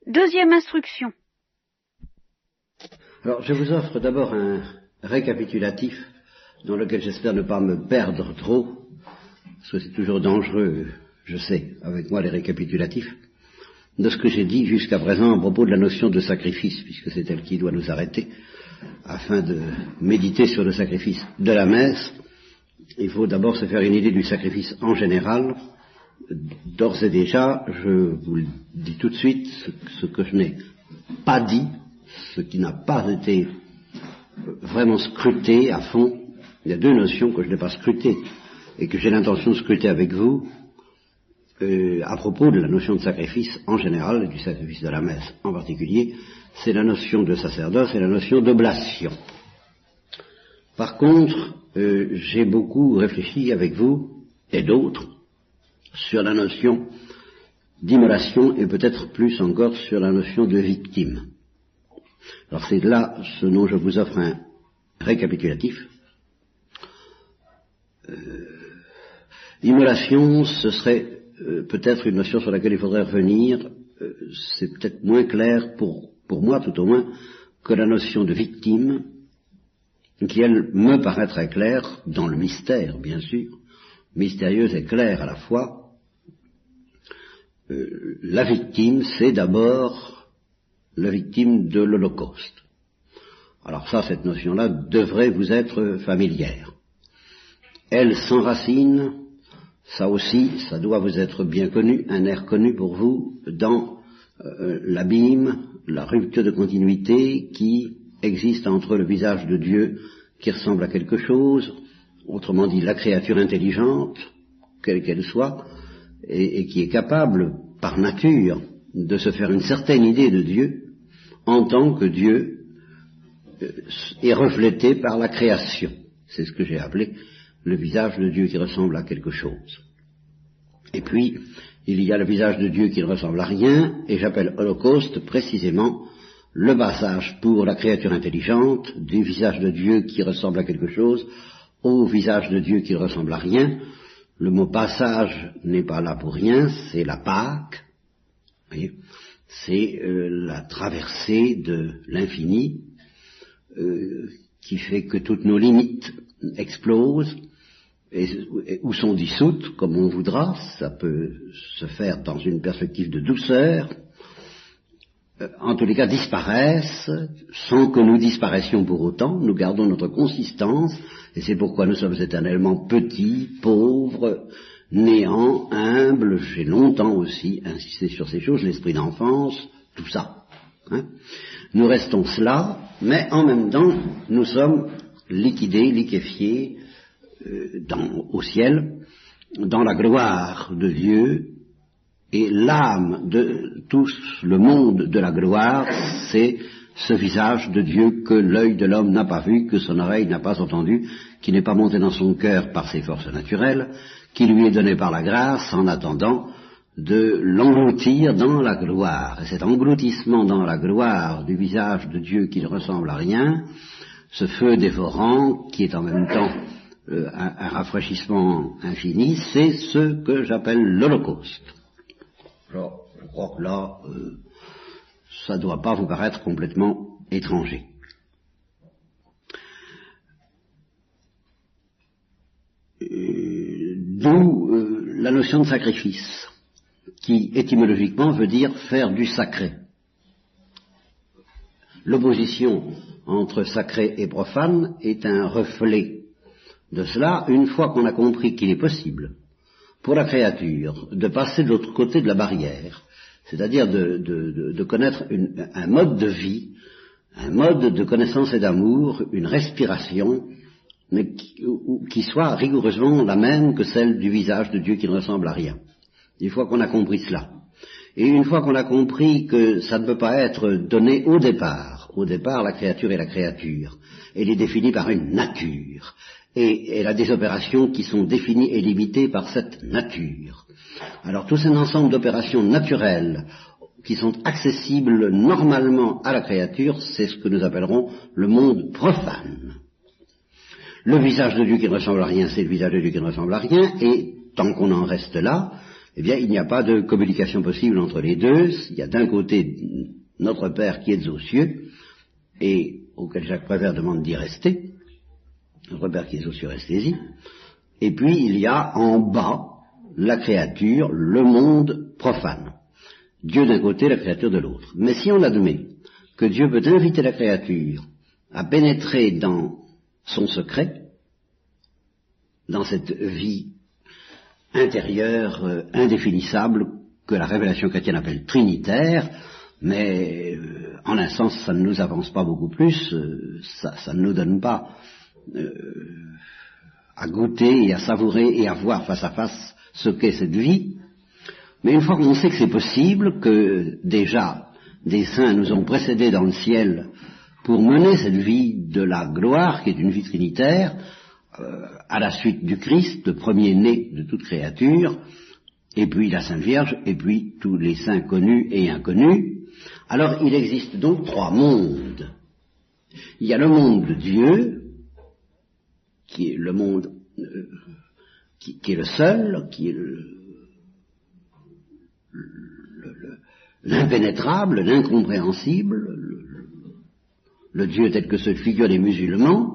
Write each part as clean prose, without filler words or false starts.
Deuxième instruction. Alors, je vous offre d'abord un récapitulatif dans lequel j'espère ne pas me perdre trop, parce que c'est toujours dangereux, je sais, avec moi les récapitulatifs, de ce que j'ai dit jusqu'à présent à propos de la notion de sacrifice, puisque c'est elle qui doit nous arrêter, afin de méditer sur le sacrifice de la messe. Il faut d'abord se faire une idée du sacrifice en général. D'ores et déjà, je vous le dis tout de suite, ce que je n'ai pas dit, ce qui n'a pas été vraiment scruté à fond. Il y a deux notions que je n'ai pas scrutées et que j'ai l'intention de scruter avec vous à propos de la notion de sacrifice en général et du sacrifice de la messe en particulier. C'est la notion de sacerdoce et la notion d'oblation. Par contre, j'ai beaucoup réfléchi avec vous et d'autres sur la notion d'immolation et peut-être plus encore sur la notion de victime. Alors c'est là ce dont je vous offre un récapitulatif. L'immolation, ce serait peut-être une notion sur laquelle il faudrait revenir. C'est peut-être moins clair pour moi tout au moins que la notion de victime, qui elle me paraît très claire dans le mystère, bien sûr, mystérieuse et claire à la fois. La victime, c'est d'abord la victime de l'Holocauste. Alors ça, cette notion-là devrait vous être familière. Elle s'enracine, ça aussi, ça doit vous être bien connu, un air connu pour vous, dans l'abîme, la rupture de continuité qui existe entre le visage de Dieu qui ressemble à quelque chose, autrement dit la créature intelligente, quelle qu'elle soit, et qui est capable, par nature, de se faire une certaine idée de Dieu, en tant que Dieu est reflété par la création. C'est ce que j'ai appelé le visage de Dieu qui ressemble à quelque chose. Et puis, il y a le visage de Dieu qui ne ressemble à rien, et j'appelle Holocauste précisément le passage pour la créature intelligente du visage de Dieu qui ressemble à quelque chose au visage de Dieu qui ne ressemble à rien. Le mot passage n'est pas là pour rien, c'est la Pâque, voyez, c'est la traversée de l'infini qui fait que toutes nos limites explosent ou sont dissoutes, comme on voudra. Ça peut se faire dans une perspective de douceur, en tous les cas disparaissent, sans que nous disparaissions pour autant. Nous gardons notre consistance, et c'est pourquoi nous sommes éternellement petits, pauvres, néants, humbles. J'ai longtemps aussi insisté sur ces choses, l'esprit d'enfance, tout ça. Nous restons cela, mais en même temps, nous sommes liquidés, liquéfiés au ciel, dans la gloire de Dieu. Et l'âme de tout le monde de la gloire, c'est ce visage de Dieu que l'œil de l'homme n'a pas vu, que son oreille n'a pas entendu, qui n'est pas monté dans son cœur par ses forces naturelles, qui lui est donné par la grâce en attendant de l'engloutir dans la gloire. Et cet engloutissement dans la gloire du visage de Dieu qui ne ressemble à rien, ce feu dévorant qui est en même temps un rafraîchissement infini, c'est ce que j'appelle l'Holocauste. Alors, je crois que là, ça ne doit pas vous paraître complètement étranger. D'où la notion de sacrifice, qui étymologiquement veut dire faire du sacré. L'opposition entre sacré et profane est un reflet de cela, une fois qu'on a compris qu'il est possible pour la créature de passer de l'autre côté de la barrière, c'est-à-dire de connaître un mode de vie, un mode de connaissance et d'amour, une respiration, mais qui soit rigoureusement la même que celle du visage de Dieu qui ne ressemble à rien. Une fois qu'on a compris cela, et une fois qu'on a compris que ça ne peut pas être donné au départ la créature est la créature, elle est définie par une nature, et elle a des opérations qui sont définies et limitées par cette nature. Alors tout un ensemble d'opérations naturelles qui sont accessibles normalement à la créature, c'est ce que nous appellerons le monde profane. Le visage de Dieu qui ne ressemble à rien, c'est le visage de Dieu qui ne ressemble à rien, et tant qu'on en reste là, eh bien il n'y a pas de communication possible entre les deux. Il y a d'un côté notre Père qui est aux cieux, et auquel Jacques Prévert demande d'y rester, notre Père qui est aux cieux, restez-y, et puis il y a en bas la créature, le monde profane. Dieu d'un côté, la créature de l'autre. Mais si on admet que Dieu peut inviter la créature à pénétrer dans son secret, dans cette vie intérieure indéfinissable que la révélation chrétienne appelle trinitaire, mais en un sens ça ne nous avance pas beaucoup plus, ça ne nous donne pas à goûter et à savourer et à voir face à face ce qu'est cette vie. Mais une fois qu'on sait que c'est possible, que déjà des saints nous ont précédés dans le ciel pour mener cette vie de la gloire, qui est une vie trinitaire, à la suite du Christ, le premier-né de toute créature, et puis la Sainte Vierge, et puis tous les saints connus et inconnus, alors il existe donc trois mondes. Il y a le monde de Dieu, qui est le monde qui est le seul, qui est l'impénétrable, l'incompréhensible, le Dieu tel que se figurent les musulmans,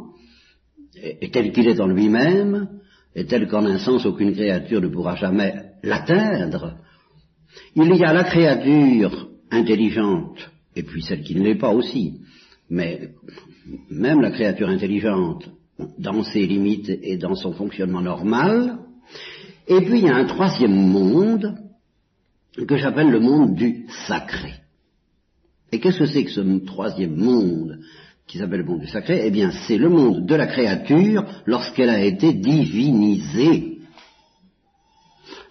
et tel qu'il est en lui-même, et tel qu'en un sens aucune créature ne pourra jamais l'atteindre. Il y a la créature intelligente, et puis celle qui ne l'est pas aussi, mais même la créature intelligente, dans ses limites et dans son fonctionnement normal, et puis il y a un troisième monde, que j'appelle le monde du sacré. Et qu'est-ce que c'est que ce troisième monde qui s'appelle le monde du sacré? Eh bien, c'est le monde de la créature lorsqu'elle a été divinisée,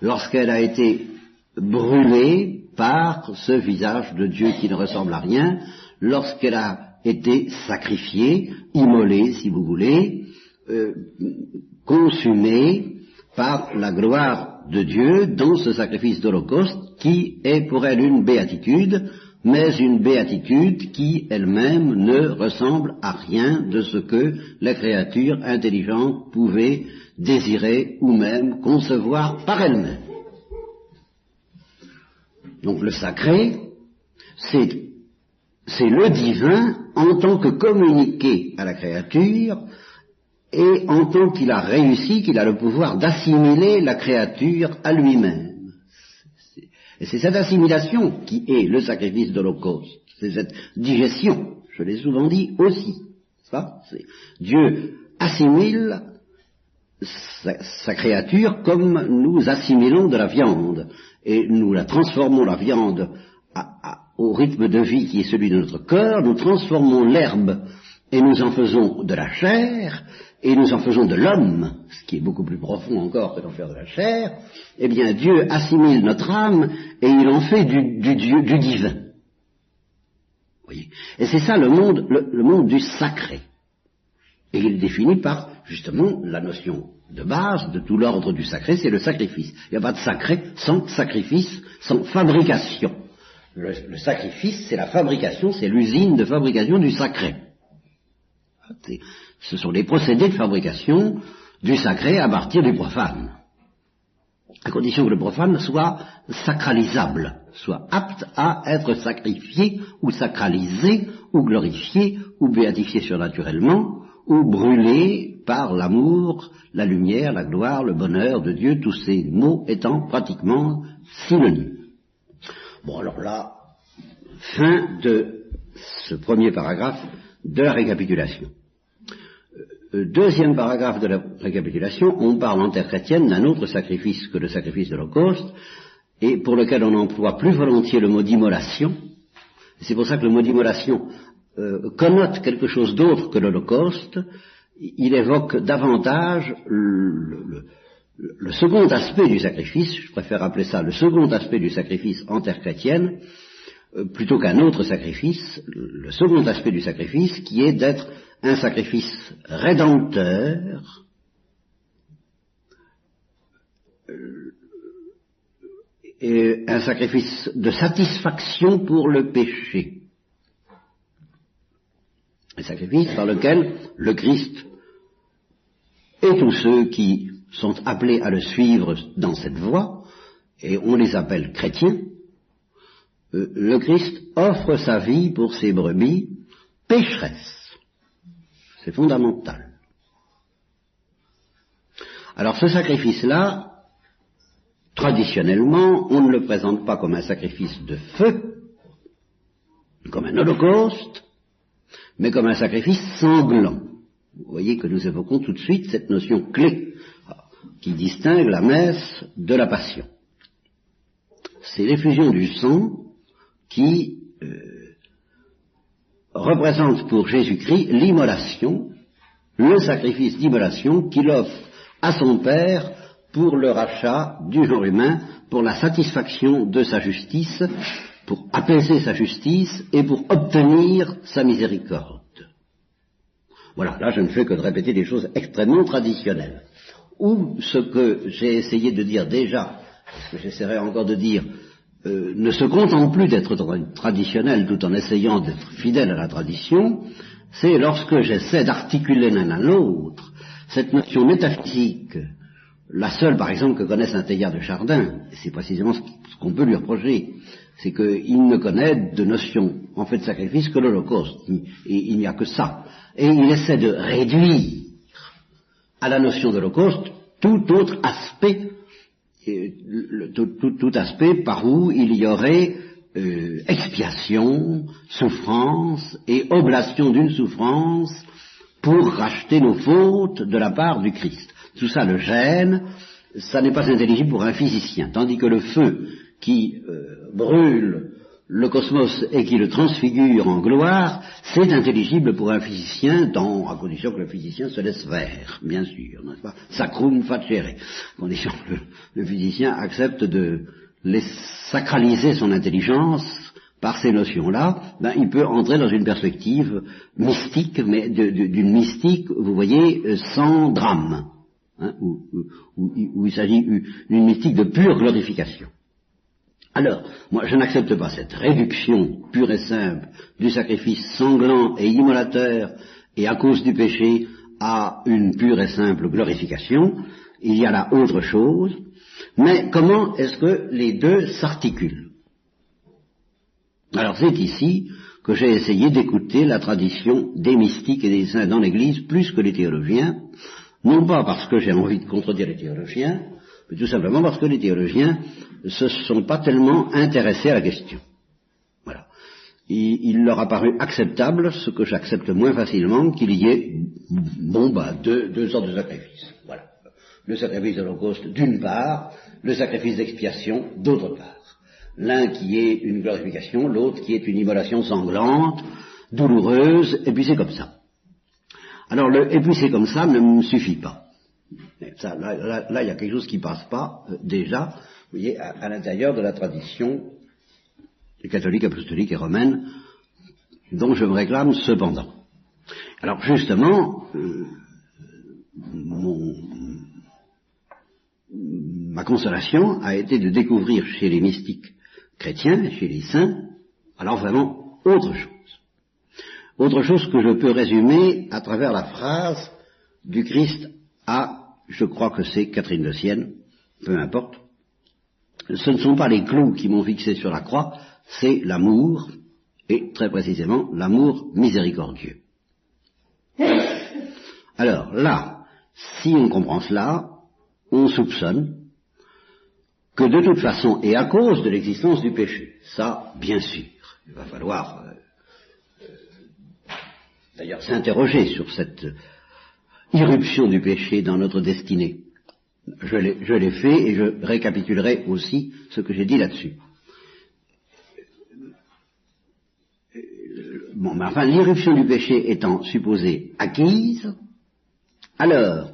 lorsqu'elle a été brûlée par ce visage de Dieu qui ne ressemble à rien, lorsqu'elle a été sacrifiée, immolée, si vous voulez, consumée par la gloire de Dieu dans ce sacrifice d'Holocauste qui est pour elle une béatitude, mais une béatitude qui elle-même ne ressemble à rien de ce que la créature intelligente pouvait désirer ou même concevoir par elle-même. Donc le sacré, c'est le divin en tant que communiqué à la créature et en tant qu'il a réussi, qu'il a le pouvoir d'assimiler la créature à lui-même. Et c'est cette assimilation qui est le sacrifice d'Holocauste. C'est cette digestion, je l'ai souvent dit aussi. Dieu assimile sa créature comme nous assimilons de la viande. Et nous la transformons, la viande, au rythme de vie qui est celui de notre corps. Nous transformons l'herbe et nous en faisons de la chair, et nous en faisons de l'homme, ce qui est beaucoup plus profond encore que d'en faire de la chair. Eh bien, Dieu assimile notre âme et il en fait du divin. Vous voyez ? Et c'est ça le monde du sacré. Et il définit par, justement, la notion de base de tout l'ordre du sacré, c'est le sacrifice. Il n'y a pas de sacré sans sacrifice, sans fabrication. Le sacrifice, c'est la fabrication, c'est l'usine de fabrication du sacré. Ce sont les procédés de fabrication du sacré à partir du profane, à condition que le profane soit sacralisable, soit apte à être sacrifié ou sacralisé ou glorifié ou béatifié surnaturellement ou brûlé par l'amour, la lumière, la gloire, le bonheur de Dieu, tous ces mots étant pratiquement synonymes. Bon, alors là, fin de ce premier paragraphe de la récapitulation. Deuxième paragraphe de la récapitulation, on parle en terre chrétienne d'un autre sacrifice que le sacrifice de l'Holocauste, et pour lequel on emploie plus volontiers le mot d'immolation. C'est pour ça que le mot d'immolation connote quelque chose d'autre que l'Holocauste. Il évoque davantage le second aspect du sacrifice, je préfère appeler ça le second aspect du sacrifice en terre chrétienne, plutôt qu'un autre sacrifice, le second aspect du sacrifice qui est d'être un sacrifice rédempteur, et un sacrifice de satisfaction pour le péché. Un sacrifice par lequel le Christ et tous ceux qui sont appelés à le suivre dans cette voie, et on les appelle chrétiens, le Christ offre sa vie pour ses brebis pécheresses. C'est fondamental. Alors ce sacrifice-là, traditionnellement, on ne le présente pas comme un sacrifice de feu, comme un holocauste, mais comme un sacrifice sanglant. Vous voyez que nous évoquons tout de suite cette notion clé qui distingue la messe de la passion. C'est l'effusion du sang qui représente pour Jésus-Christ l'immolation, le sacrifice d'immolation qu'il offre à son Père pour le rachat du genre humain, pour la satisfaction de sa justice, pour apaiser sa justice et pour obtenir sa miséricorde. Voilà, là je ne fais que de répéter des choses extrêmement traditionnelles. Ou ce que j'ai essayé de dire déjà, ce que j'essaierai encore de dire, ne se contente plus d'être traditionnel tout en essayant d'être fidèle à la tradition, c'est lorsque j'essaie d'articuler l'un à l'autre cette notion métaphysique, la seule par exemple que connaisse un Teilhard de Chardin, et c'est précisément ce qu'on peut lui reprocher, c'est qu'il ne connaît de notion en fait de sacrifice que l'Holocauste, et il n'y a que ça. Et il essaie de réduire à la notion d'Holocauste tout autre aspect, tout aspect par où il y aurait expiation, souffrance et oblation d'une souffrance pour racheter nos fautes de la part du Christ. Tout ça le gêne, ça n'est pas intelligible pour un physicien, tandis que le feu qui brûle le cosmos et qui le transfigure en gloire, c'est intelligible pour un physicien, à condition que le physicien se laisse faire, bien sûr, n'est-ce pas? Sacrum facere, à condition que le physicien accepte de sacraliser son intelligence par ces notions-là, il peut entrer dans une perspective mystique, mais d'une mystique, vous voyez, sans drame, hein, où il s'agit d'une mystique de pure glorification. Alors, moi je n'accepte pas cette réduction pure et simple du sacrifice sanglant et immolateur et à cause du péché à une pure et simple glorification. Il y a là autre chose, mais comment est-ce que les deux s'articulent? Alors c'est ici que j'ai essayé d'écouter la tradition des mystiques et des saints dans l'Église plus que les théologiens, non pas parce que j'ai envie de contredire les théologiens, mais tout simplement parce que les théologiens se sont pas tellement intéressés à la question. Voilà. Il leur a paru acceptable, ce que j'accepte moins facilement, qu'il y ait, deux sortes de sacrifices. Voilà. Le sacrifice de l'Holocauste d'une part, le sacrifice d'expiation d'autre part. L'un qui est une glorification, l'autre qui est une immolation sanglante, douloureuse, et puis c'est comme ça. Alors et puis c'est comme ça ne me suffit pas. Ça, là, il y a quelque chose qui passe pas, déjà, vous voyez, à l'intérieur de la tradition catholique, apostolique et romaine, dont je me réclame cependant. Alors justement, ma consolation a été de découvrir chez les mystiques chrétiens, chez les saints, alors vraiment autre chose. Autre chose que je peux résumer à travers la phrase du Christ à, je crois que c'est Catherine de Sienne, peu importe. Ce ne sont pas les clous qui m'ont fixé sur la croix, c'est l'amour, et très précisément l'amour miséricordieux. Alors là, si on comprend cela, on soupçonne que de toute façon, et à cause de l'existence du péché, ça, bien sûr, il va falloir d'ailleurs s'interroger sur cette irruption du péché dans notre destinée. Je l'ai fait et je récapitulerai aussi ce que j'ai dit là-dessus. Bon, mais enfin, l'irruption du péché étant supposée acquise, alors,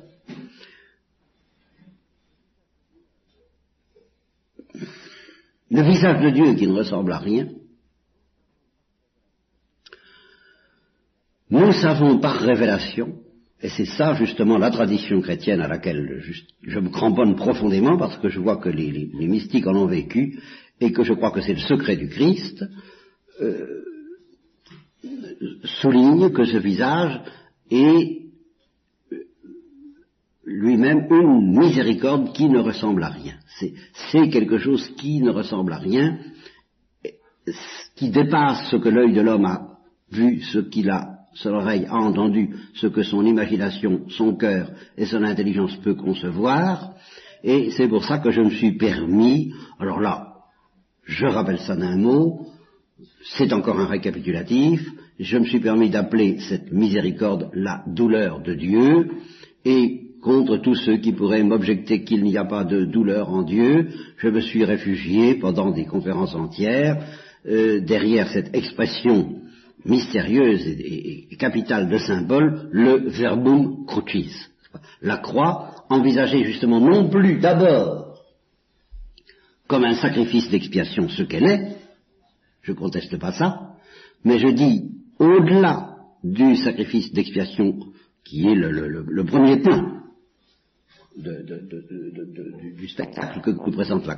le visage de Dieu qui ne ressemble à rien, nous savons par révélation, et c'est ça justement la tradition chrétienne à laquelle je me cramponne profondément parce que je vois que les mystiques en ont vécu et que je crois que c'est le secret du Christ, souligne que ce visage est lui-même une miséricorde qui ne ressemble à rien. C'est quelque chose qui ne ressemble à rien, qui dépasse ce que l'œil de l'homme a vu, ce qu'il a, son oreille a entendu, ce que son imagination, son cœur et son intelligence peut concevoir, et c'est pour ça que je me suis permis, alors là, je rappelle ça d'un mot, c'est encore un récapitulatif, je me suis permis d'appeler cette miséricorde la douleur de Dieu, et contre tous ceux qui pourraient m'objecter qu'il n'y a pas de douleur en Dieu, je me suis réfugié pendant des conférences entières derrière cette expression mystérieuse et capitale de symbole, le verbum crucis. La croix, envisagée justement non plus d'abord comme un sacrifice d'expiation, ce qu'elle est, je ne conteste pas ça, mais je dis au-delà du sacrifice d'expiation qui est le premier point du spectacle que nous présente la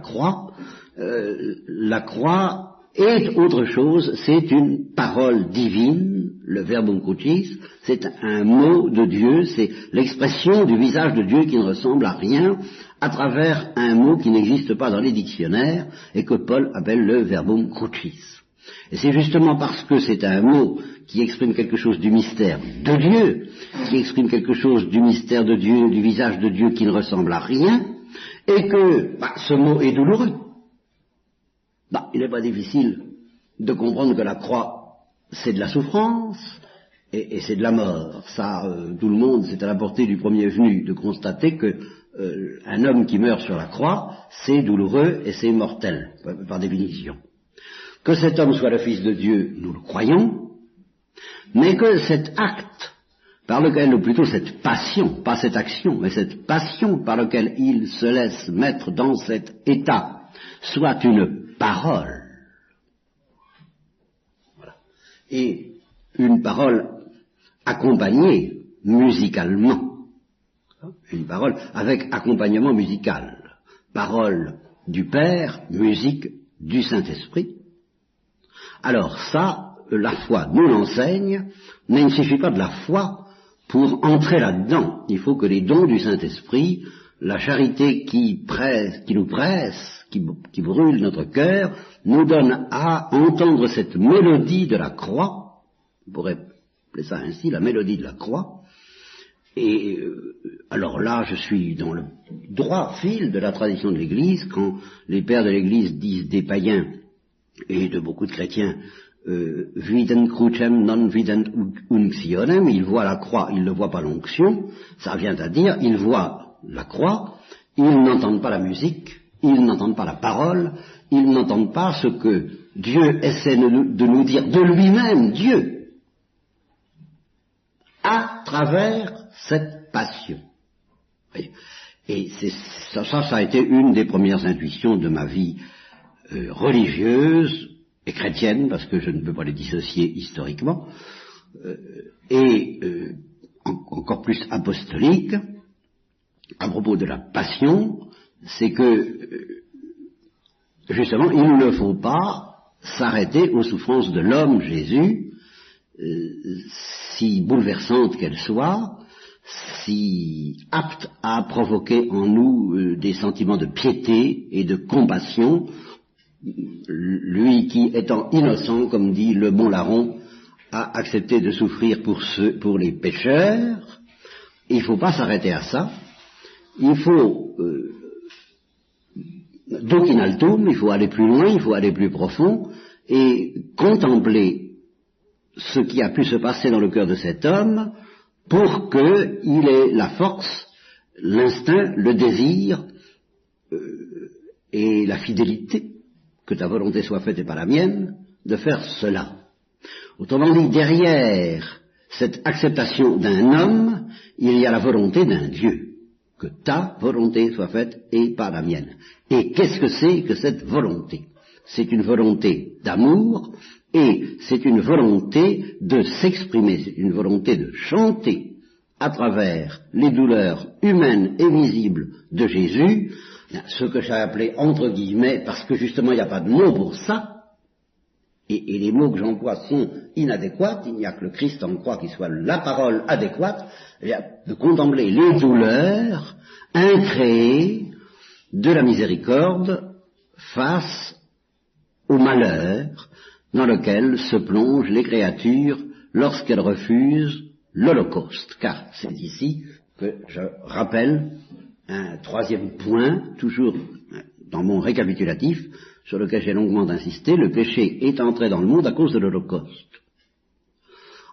croix est autre chose, c'est une parole divine, le verbum crucis, c'est un mot de Dieu, c'est l'expression du visage de Dieu qui ne ressemble à rien à travers un mot qui n'existe pas dans les dictionnaires et que Paul appelle le verbum crucis. Et c'est justement parce que c'est un mot qui exprime quelque chose du mystère de Dieu, qui exprime quelque chose du mystère de Dieu, du visage de Dieu qui ne ressemble à rien, et que ce mot est douloureux. Il n'est pas difficile de comprendre que la croix, c'est de la souffrance et c'est de la mort. Ça, tout le monde, c'est à la portée du premier venu de constater que un homme qui meurt sur la croix, c'est douloureux et c'est mortel, par définition. Que cet homme soit le Fils de Dieu, nous le croyons, mais que cet acte par lequel, ou plutôt cette passion, pas cette action, mais cette passion par laquelle il se laisse mettre dans cet état, soit une parole. Voilà. Et une parole accompagnée musicalement. Une parole avec accompagnement musical. Parole du Père, musique du Saint-Esprit. Alors ça, la foi nous l'enseigne, mais il ne suffit pas de la foi pour entrer là-dedans. Il faut que les dons du Saint-Esprit, la charité qui nous presse, qui brûle notre cœur, nous donne à entendre cette mélodie de la croix, on pourrait appeler ça ainsi, la mélodie de la croix, et alors là, je suis dans le droit fil de la tradition de l'Église, quand les pères de l'Église disent des païens et de beaucoup de chrétiens, vident crucem non vident unctionem, ils voient la croix, ils ne voient pas l'onction, ça vient à dire, ils voient la croix, ils n'entendent pas la musique, ils n'entendent pas la parole, ils n'entendent pas ce que Dieu essaie de nous dire de lui-même, Dieu, à travers cette passion. Et ça a été une des premières intuitions de ma vie religieuse et chrétienne, parce que je ne peux pas les dissocier historiquement, et encore plus apostolique, à propos de la passion, c'est que, justement, il ne faut pas s'arrêter aux souffrances de l'homme Jésus, si bouleversantes qu'elles soient, si aptes à provoquer en nous des sentiments de piété et de compassion, lui qui, étant innocent, comme dit le bon larron, a accepté de souffrir pour les pécheurs. Il ne faut pas s'arrêter à ça. Il faut dochinaltum, il faut aller plus loin, il faut aller plus profond et contempler ce qui a pu se passer dans le cœur de cet homme pour qu'il ait la force, l'instinct, le désir et la fidélité, que ta volonté soit faite et pas la mienne, de faire cela. Autrement dit, derrière cette acceptation d'un homme, il y a la volonté d'un Dieu. Que ta volonté soit faite et pas la mienne. Et qu'est-ce que c'est que cette volonté? C'est une volonté d'amour et c'est une volonté de s'exprimer, c'est une volonté de chanter à travers les douleurs humaines et visibles de Jésus, ce que j'ai appelé entre guillemets, parce que justement il n'y a pas de mot pour ça, et les mots que j'emploie sont inadéquats, il n'y a que le Christ en croix qui soit la parole adéquate, de contempler les douleurs incréées de la miséricorde face au malheur dans lequel se plongent les créatures lorsqu'elles refusent l'Holocauste. Car c'est ici que je rappelle un troisième point, toujours dans mon récapitulatif, sur lequel j'ai longuement insisté: le péché est entré dans le monde à cause de l'Holocauste.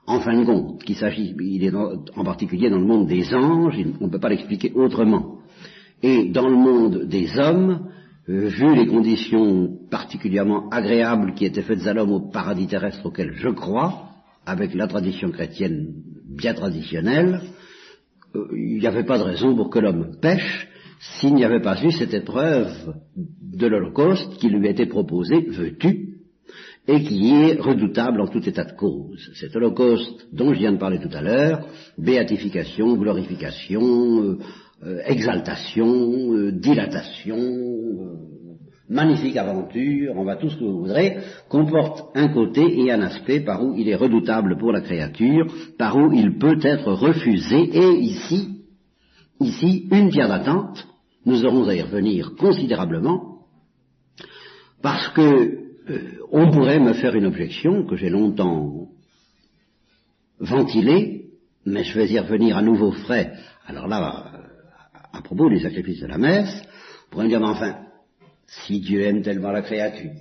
En fin de compte, il est en particulier dans le monde des anges, on ne peut pas l'expliquer autrement. Et dans le monde des hommes, vu les conditions particulièrement agréables qui étaient faites à l'homme au paradis terrestre auquel je crois, avec la tradition chrétienne bien traditionnelle, il n'y avait pas de raison pour que l'homme pêche s'il n'y avait pas eu cette épreuve de l'Holocauste qui lui a été proposée, veux-tu, et qui est redoutable en tout état de cause. Cet Holocauste dont je viens de parler tout à l'heure, béatification, glorification, exaltation, dilatation, magnifique aventure, on va tout ce que vous voudrez, comporte un côté et un aspect par où il est redoutable pour la créature, par où il peut être refusé, et ici, une pierre d'attente, nous aurons à y revenir considérablement, parce que on pourrait me faire une objection que j'ai longtemps ventilée, mais je vais y revenir à nouveau frais. Alors là, à propos des sacrifices de la messe, on pourrait me dire, mais enfin, si Dieu aime tellement la créature,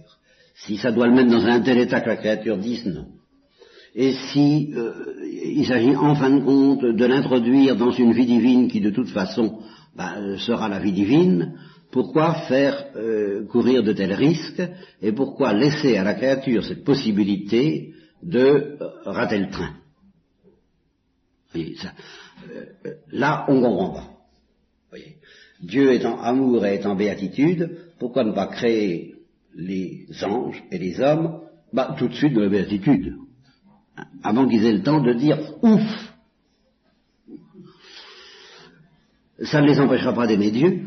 si ça doit le mettre dans un tel état que la créature dise non, et si il s'agit en fin de compte de l'introduire dans une vie divine qui de toute façon sera la vie divine, pourquoi faire courir de tels risques, et pourquoi laisser à la créature cette possibilité de rater le train? Voyez, ça, là, on comprend pas. Voyez. Dieu étant amour et étant béatitude, pourquoi ne pas créer les anges et les hommes tout de suite de la béatitude, avant qu'ils aient le temps de dire ouf? Ça ne les empêchera pas d'aimer Dieu,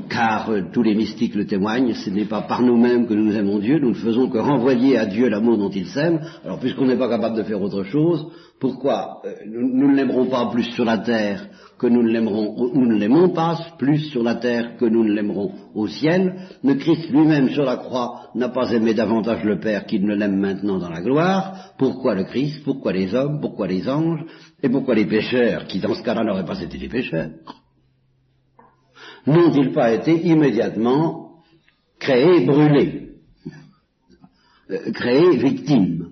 car tous les mystiques le témoignent, ce n'est pas par nous-mêmes que nous aimons Dieu, nous ne faisons que renvoyer à Dieu l'amour dont il s'aime. Alors puisqu'on n'est pas capable de faire autre chose, pourquoi nous ne l'aimerons pas plus sur la terre que nous ne l'aimons pas plus sur la terre que nous ne l'aimerons au ciel? Le Christ lui-même sur la croix n'a pas aimé davantage le Père qu'il ne l'aime maintenant dans la gloire. Pourquoi le Christ? Pourquoi les hommes? Pourquoi les anges? Et pourquoi les pécheurs, qui dans ce cas-là n'auraient pas été des pécheurs? N'ont-ils pas été immédiatement créés, brûlés, créés victimes?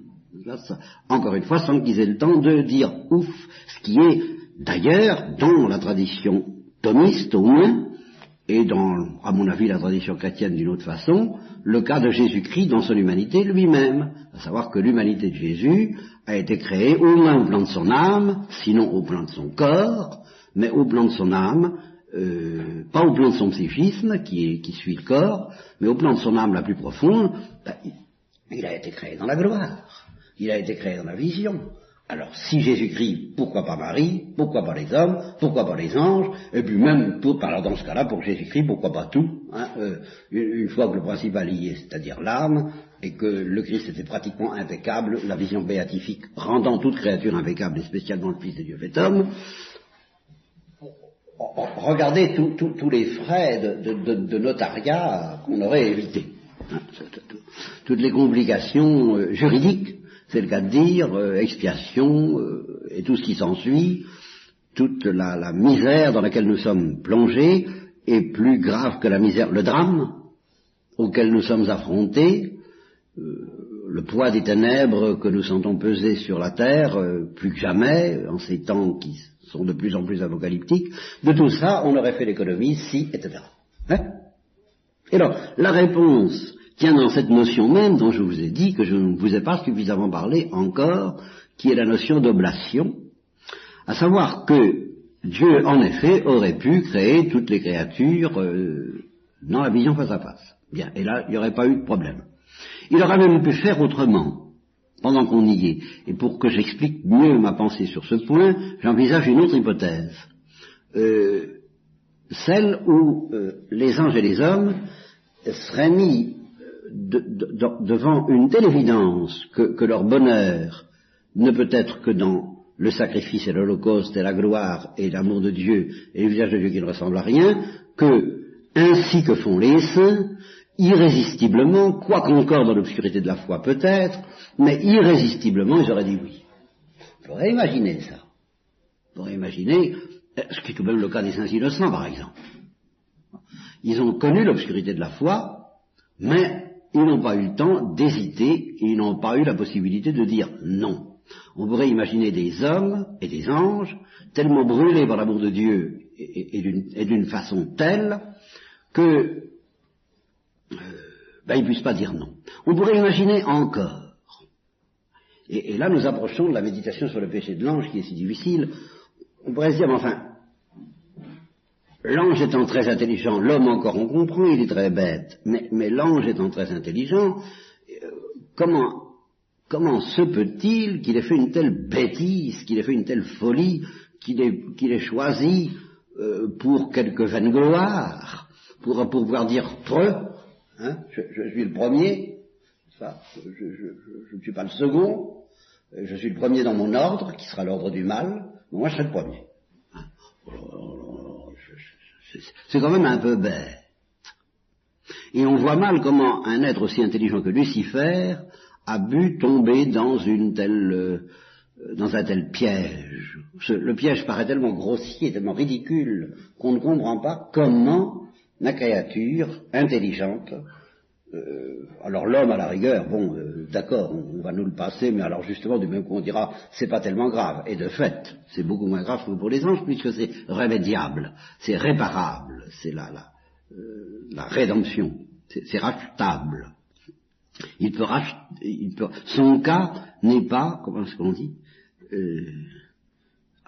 Encore une fois, sans qu'ils aient le temps de dire ouf, ce qui est d'ailleurs dans la tradition thomiste au moins, et dans, à mon avis, la tradition chrétienne d'une autre façon, le cas de Jésus-Christ dans son humanité lui-même, à savoir que l'humanité de Jésus a été créée au moins au plan de son âme, sinon au plan de son corps, mais au plan de son âme, pas au plan de son psychisme qui suit le corps, mais au plan de son âme la plus profonde. Il a été créé dans la gloire, il a été créé dans la vision. Alors si Jésus-Christ, pourquoi pas Marie, pourquoi pas les hommes, pourquoi pas les anges, et puis même alors dans ce cas-là pour Jésus-Christ, pourquoi pas tout, une fois que le principal y est, c'est-à-dire l'âme, et que le Christ était pratiquement impeccable, la vision béatifique rendant toute créature impeccable, et spécialement le Fils de Dieu fait homme. Regardez tous les frais de notariat qu'on aurait évités. Toutes les complications juridiques, c'est le cas de dire, expiation et tout ce qui s'ensuit, toute la misère dans laquelle nous sommes plongés, et plus grave que la misère, le drame auquel nous sommes affrontés, le poids des ténèbres que nous sentons peser sur la terre, plus que jamais, en ces temps qui sont de plus en plus apocalyptiques. De tout ça, on aurait fait l'économie si, etc. Et alors, la réponse tient dans cette notion même dont je vous ai dit que je ne vous ai pas suffisamment parlé encore, qui est la notion d'oblation, à savoir que Dieu, en effet, aurait pu créer toutes les créatures dans la vision face à face. Bien, et là, il n'y aurait pas eu de problème. Il aurait même pu faire autrement, pendant qu'on y est. Et pour que j'explique mieux ma pensée sur ce point, j'envisage une autre hypothèse. Celle où les anges et les hommes seraient mis devant une telle évidence que leur bonheur ne peut être que dans le sacrifice et l'holocauste et la gloire et l'amour de Dieu et le visage de Dieu qui ne ressemble à rien, que, ainsi que font les saints, irrésistiblement, quoiqu'encore dans l'obscurité de la foi peut-être, mais irrésistiblement ils auraient dit oui. On pourrait imaginer ça. On pourrait imaginer, ce qui est tout de même le cas des saints innocents par exemple. Ils ont connu l'obscurité de la foi, mais ils n'ont pas eu le temps d'hésiter, ils n'ont pas eu la possibilité de dire non. On pourrait imaginer des hommes et des anges tellement brûlés par l'amour de Dieu et d'une façon telle que ils ne puissent pas dire non. On pourrait imaginer encore, et là nous approchons de la méditation sur le péché de l'ange qui est si difficile, on pourrait se dire, mais enfin, l'ange étant très intelligent, l'homme encore on comprend, il est très bête, mais l'ange étant très intelligent, comment se peut-il qu'il ait fait une telle bêtise, qu'il ait fait une telle folie, qu'il ait choisi pour quelque vaine gloire, pour pouvoir dire preux, hein, je suis le premier, ça, je ne suis pas le second, je suis le premier dans mon ordre, qui sera l'ordre du mal, mais moi je serai le premier. C'est quand même un peu bête. Et on voit mal comment un être aussi intelligent que Lucifer a pu tomber dans un tel piège. Le piège paraît tellement grossier, tellement ridicule, qu'on ne comprend pas comment la créature intelligente, alors l'homme à la rigueur, d'accord, on va nous le passer, mais alors justement du même coup on dira, c'est pas tellement grave, et de fait, c'est beaucoup moins grave que pour les anges, puisque c'est remédiable, c'est réparable, c'est la rédemption, c'est rachetable. Son cas n'est pas, comment est-ce qu'on dit, il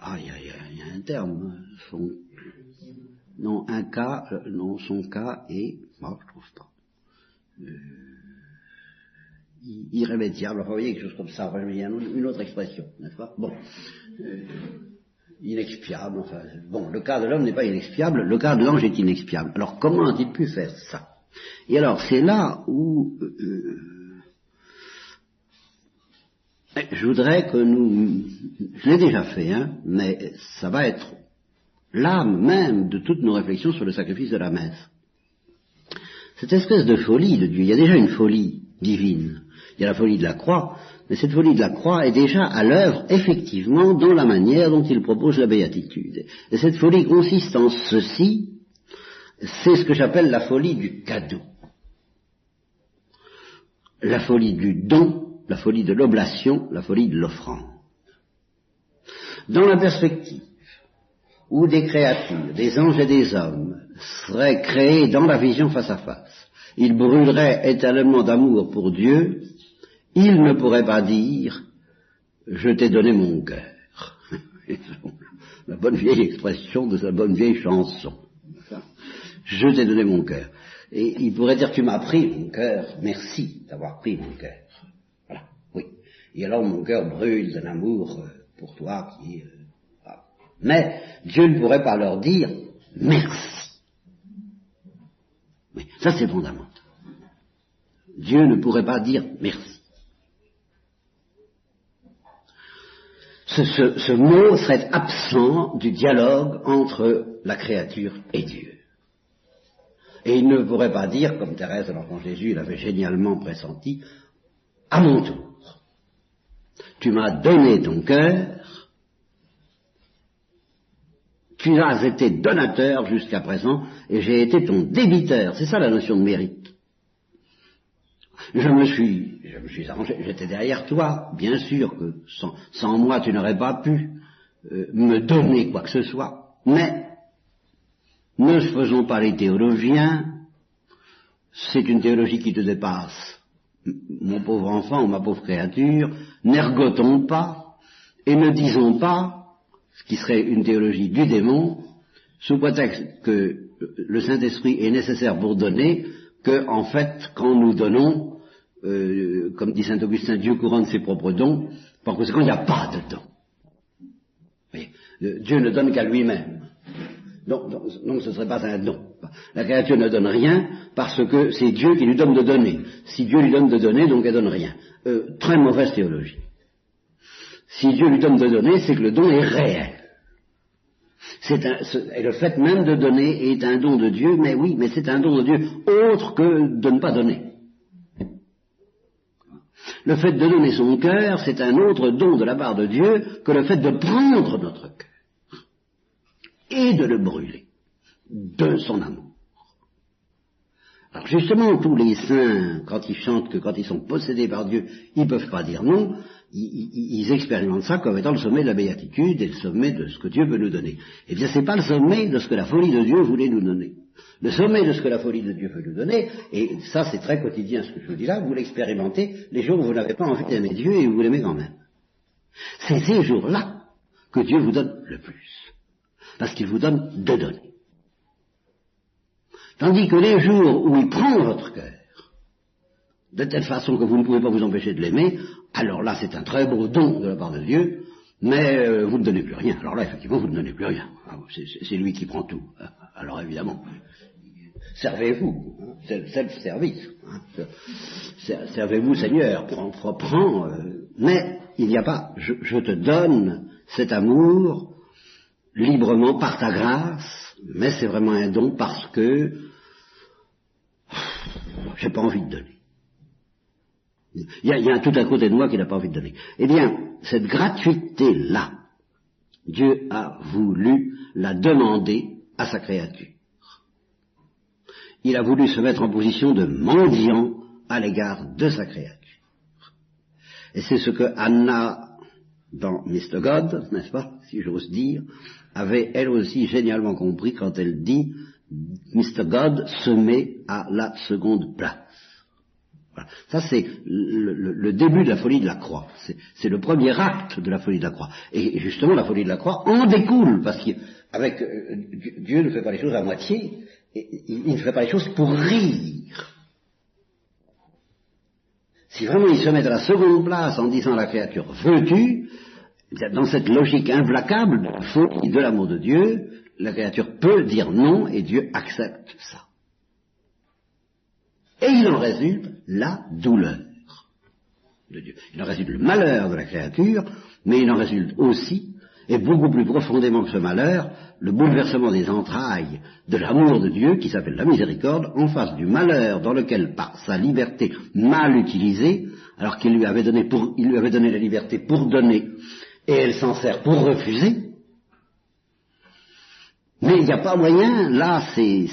y a un terme, son cas est, je trouve pas, irrémédiable, enfin vous voyez quelque chose comme ça, il y a une autre expression, n'est-ce pas? Inexpiable, enfin, le cas de l'homme n'est pas inexpiable, le cas de l'ange est inexpiable. Alors comment a-t-il pu faire ça? Et alors c'est là où je voudrais que je l'ai déjà fait, mais ça va être l'âme même de toutes nos réflexions sur le sacrifice de la messe. Cette espèce de folie de Dieu, il y a déjà une folie divine, il y a la folie de la croix, mais cette folie de la croix est déjà à l'œuvre effectivement dans la manière dont il propose la béatitude. Et cette folie consiste en ceci, c'est ce que j'appelle la folie du cadeau, la folie du don, la folie de l'oblation, la folie de l'offrande. Dans la perspective où des créatures, des anges et des hommes, seraient créés dans la vision face à face, ils brûleraient éternellement d'amour pour Dieu, ils ne pourraient pas dire « je t'ai donné mon cœur ». La bonne vieille expression de sa bonne vieille chanson. Je t'ai donné mon cœur. Et il pourrait dire, tu m'as pris mon cœur, merci d'avoir pris mon cœur. Voilà, oui. Et alors mon cœur brûle d'un amour pour toi qui est... voilà. Mais Dieu ne pourrait pas leur dire, merci. Oui, ça c'est fondamental. Dieu ne pourrait pas dire merci. Ce mot serait absent du dialogue entre la créature et Dieu. Et il ne pourrait pas dire, comme Thérèse, alors quand Jésus l'avait génialement pressenti, à mon tour, tu m'as donné ton cœur, tu as été donateur jusqu'à présent, et j'ai été ton débiteur. C'est ça la notion de mérite. Je me suis arrangé, j'étais derrière toi, bien sûr que sans moi tu n'aurais pas pu me donner quoi que ce soit, mais ne faisons pas les théologiens, c'est une théologie qui te dépasse, mon pauvre enfant ou ma pauvre créature, n'ergotons pas et ne disons pas, ce qui serait une théologie du démon, sous prétexte que le Saint-Esprit est nécessaire pour donner, que en fait quand nous donnons, comme dit saint Augustin, Dieu couronne ses propres dons, par conséquent il n'y a pas de don. Voyez, Dieu ne donne qu'à lui-même. Donc ce ne serait pas un don. La créature ne donne rien parce que c'est Dieu qui lui donne de donner. Si Dieu lui donne de donner, donc elle donne rien. Très mauvaise théologie. Si Dieu lui donne de donner, c'est que le don est réel. Et le fait même de donner est un don de Dieu, mais oui, mais c'est un don de Dieu autre que de ne pas donner. Le fait de donner son cœur, c'est un autre don de la part de Dieu que le fait de prendre notre cœur et de le brûler de son amour. Alors justement, tous les saints, quand ils chantent que quand ils sont possédés par Dieu, ils ne peuvent pas dire non, ils expérimentent ça comme étant le sommet de la béatitude et le sommet de ce que Dieu veut nous donner. Eh bien, c'est pas le sommet de ce que la folie de Dieu voulait nous donner. Le sommet de ce que la folie de Dieu veut nous donner, et ça c'est très quotidien ce que je vous dis là, vous l'expérimentez les jours où vous n'avez pas envie d'aimer Dieu et vous l'aimez quand même. C'est ces jours-là que Dieu vous donne le plus, parce qu'il vous donne de donner. Tandis que les jours où il prend votre cœur, de telle façon que vous ne pouvez pas vous empêcher de l'aimer, alors là c'est un très beau don de la part de Dieu, mais vous ne donnez plus rien. Alors là effectivement vous ne donnez plus rien. C'est lui qui prend tout. Alors évidemment, servez-vous, self-service. Servez-vous Seigneur, prends, mais il n'y a pas, je te donne cet amour librement par ta grâce, mais c'est vraiment un don parce que j'ai pas envie de donner. Il y a un tout à côté de moi qui n'a pas envie de donner. Eh bien, cette gratuité-là, Dieu a voulu la demander à sa créature. Il a voulu se mettre en position de mendiant à l'égard de sa créature. Et c'est ce que Anna, dans Mr. God, n'est-ce pas, si j'ose dire, avait elle aussi génialement compris quand elle dit Mr. God se met à la seconde place. Voilà. Ça c'est le début de la folie de la croix. C'est le premier acte de la folie de la croix. Et justement la folie de la croix en découle, parce qu'avec Dieu ne fait pas les choses à moitié, il ne fait pas les choses pour rire. Si vraiment il se met à la seconde place en disant à la créature veux-tu, dans cette logique implacable de la folie de l'amour de Dieu, la créature peut dire non et Dieu accepte ça. Et il en résulte la douleur de Dieu. Il en résulte le malheur de la créature, mais il en résulte aussi, et beaucoup plus profondément que ce malheur, le bouleversement des entrailles de l'amour de Dieu, qui s'appelle la miséricorde, en face du malheur dans lequel, par sa liberté mal utilisée, alors qu'il lui avait donné la liberté pour donner, et elle s'en sert pour refuser, mais il n'y a pas moyen, là c'est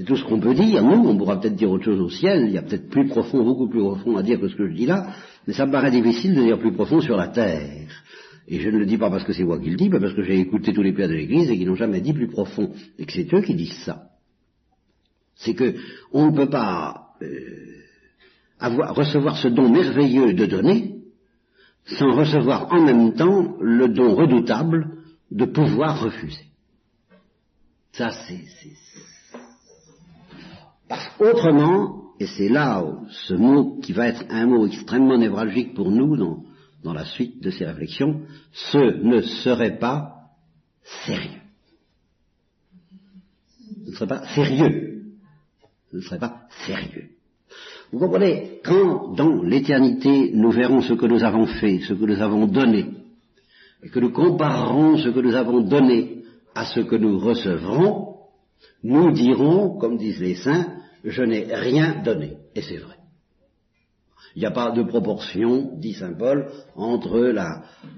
tout ce qu'on peut dire. Nous, on pourra peut-être dire autre chose au ciel, il y a peut-être plus profond, beaucoup plus profond à dire que ce que je dis là, mais ça me paraît difficile de dire plus profond sur la terre. Et je ne le dis pas parce que c'est moi qui le dis, mais parce que j'ai écouté tous les pères de l'Église et qui n'ont jamais dit plus profond, et que c'est eux qui disent ça. C'est que on ne peut pas recevoir ce don merveilleux de donner sans recevoir en même temps le don redoutable de pouvoir refuser. Ça, parce qu'autrement, et c'est là ce mot qui va être un mot extrêmement névralgique pour nous dans la suite de ces réflexions, ce ne serait pas sérieux. Ce ne serait pas sérieux. Ce ne serait pas sérieux. Vous comprenez, quand dans l'éternité nous verrons ce que nous avons fait, ce que nous avons donné, et que nous comparerons ce que nous avons donné à ce que nous recevrons, nous dirons, comme disent les saints, je n'ai rien donné. Et c'est vrai. Il n'y a pas de proportion, dit saint Paul, entre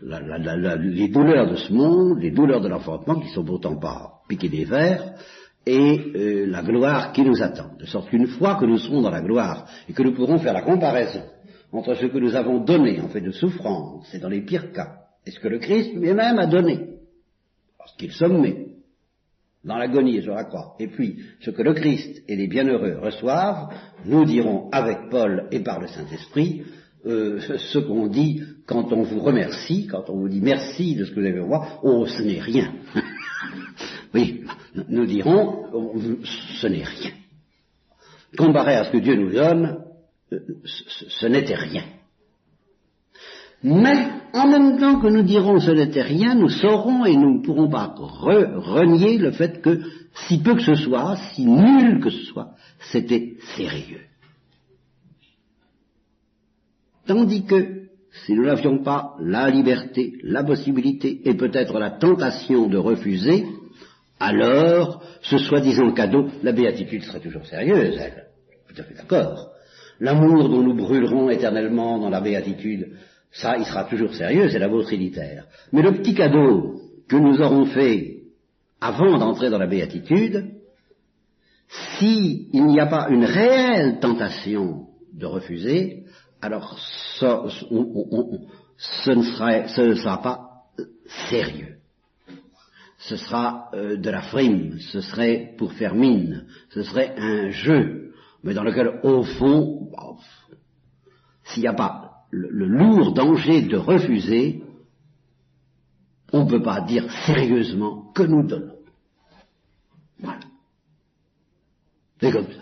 les douleurs de ce monde, les douleurs de l'enfantement, qui sont pourtant pas piquées des vers, et la gloire qui nous attend. De sorte qu'une fois que nous serons dans la gloire, et que nous pourrons faire la comparaison entre ce que nous avons donné en fait de souffrance, et dans les pires cas, et ce que le Christ lui-même a donné, parce qu'il sommet dans l'agonie et sur la croix, et puis ce que le Christ et les bienheureux reçoivent, nous dirons avec Paul et par le Saint-Esprit ce qu'on dit quand on vous remercie, quand on vous dit merci de ce que vous avez fait pour moi, oh ce n'est rien. Oui, nous dirons ce n'est rien. Comparé à ce que Dieu nous donne, ce n'était rien. Mais, en même temps que nous dirons ce n'était rien, nous saurons et nous ne pourrons pas renier le fait que, si peu que ce soit, si nul que ce soit, c'était sérieux. Tandis que, si nous n'avions pas la liberté, la possibilité et peut-être la tentation de refuser, alors, ce soi-disant cadeau, la béatitude serait toujours sérieuse, elle. Tout à fait d'accord. L'amour dont nous brûlerons éternellement dans la béatitude, ça, il sera toujours sérieux, c'est l'amour trinitaire. Mais le petit cadeau que nous aurons fait avant d'entrer dans la béatitude, s'il n'y a pas une réelle tentation de refuser, alors ce ne sera pas sérieux. Ce sera de la frime, ce serait pour faire mine, ce serait un jeu, mais dans lequel, au fond, s'il n'y a pas le lourd danger de refuser, on ne peut pas dire sérieusement que nous donnons. Voilà. C'est comme ça.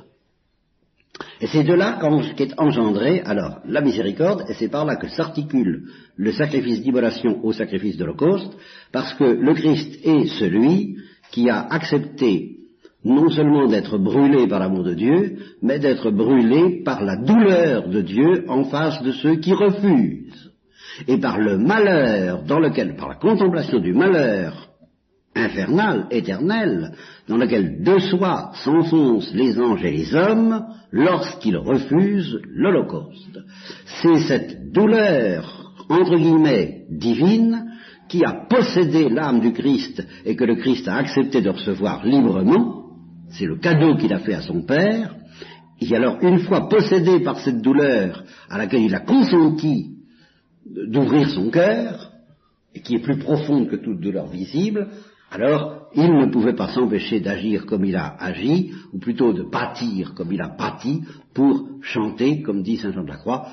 Et c'est de là qu'est engendrée alors la miséricorde, et c'est par là que s'articule le sacrifice d'immolation au sacrifice d'Holocauste, parce que le Christ est celui qui a accepté non seulement d'être brûlé par l'amour de Dieu, mais d'être brûlé par la douleur de Dieu en face de ceux qui refusent, et par le malheur dans lequel, par la contemplation du malheur infernal, éternel, dans lequel de soi s'enfoncent les anges et les hommes lorsqu'ils refusent l'Holocauste. C'est cette douleur, entre guillemets, divine, qui a possédé l'âme du Christ et que le Christ a accepté de recevoir librement. C'est le cadeau qu'il a fait à son Père. Et alors, une fois possédé par cette douleur à laquelle il a consenti d'ouvrir son cœur, et qui est plus profonde que toute douleur visible, alors il ne pouvait pas s'empêcher d'agir comme il a agi, ou plutôt de pâtir comme il a pâti, pour chanter, comme dit saint Jean de la Croix,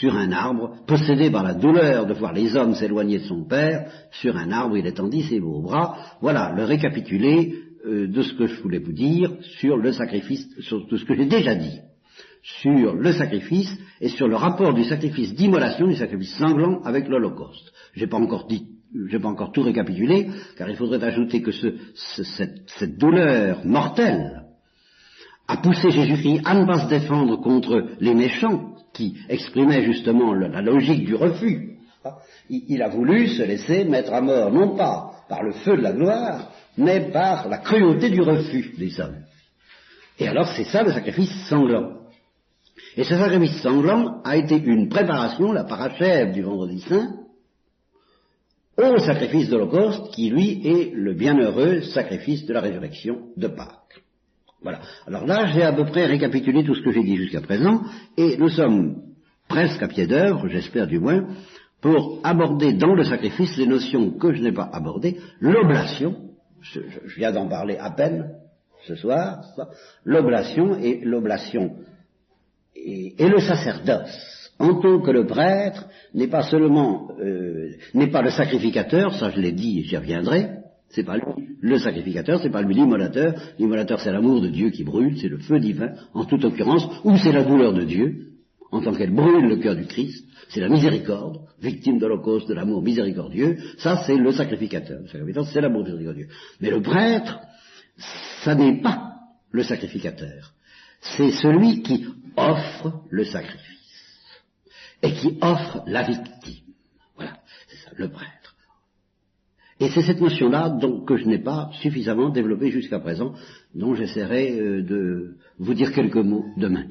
sur un arbre, possédé par la douleur de voir les hommes s'éloigner de son Père, sur un arbre il étendit ses beaux bras. Voilà le récapitulé de ce que je voulais vous dire sur le sacrifice, sur tout ce que j'ai déjà dit, sur le sacrifice et sur le rapport du sacrifice d'immolation, du sacrifice sanglant avec l'Holocauste. J'ai pas encore tout récapitulé, car il faudrait ajouter que cette douleur mortelle a poussé Jésus-Christ à ne pas se défendre contre les méchants, qui exprimaient justement la logique du refus. Il a voulu se laisser mettre à mort, non pas par le feu de la gloire, mais par la cruauté du refus des hommes. Et alors c'est ça le sacrifice sanglant. Et ce sacrifice sanglant a été une préparation, la parachève du Vendredi Saint, au sacrifice de l'Holocauste, qui lui est le bienheureux sacrifice de la résurrection de Pâques. Voilà. Alors là, j'ai à peu près récapitulé tout ce que j'ai dit jusqu'à présent, et nous sommes presque à pied d'œuvre, j'espère du moins, pour aborder dans le sacrifice les notions que je n'ai pas abordées, l'oblation, je viens d'en parler à peine ce soir, l'oblation et le sacerdoce, en tant que le prêtre n'est pas seulement, n'est pas le sacrificateur, ça je l'ai dit et j'y reviendrai, c'est pas lui le sacrificateur, c'est pas lui l'immolateur c'est l'amour de Dieu qui brûle, c'est le feu divin, en toute occurrence, ou c'est la douleur de Dieu, en tant qu'elle brûle le cœur du Christ, c'est la miséricorde, victime de l'Holocauste, de l'amour miséricordieux, ça c'est le sacrificateur c'est l'amour miséricordieux. Mais le prêtre, ça n'est pas le sacrificateur, c'est celui qui offre le sacrifice, et qui offre la victime. Voilà, c'est ça, le prêtre. Et c'est cette notion-là que je n'ai pas suffisamment développée jusqu'à présent, dont j'essaierai de vous dire quelques mots demain.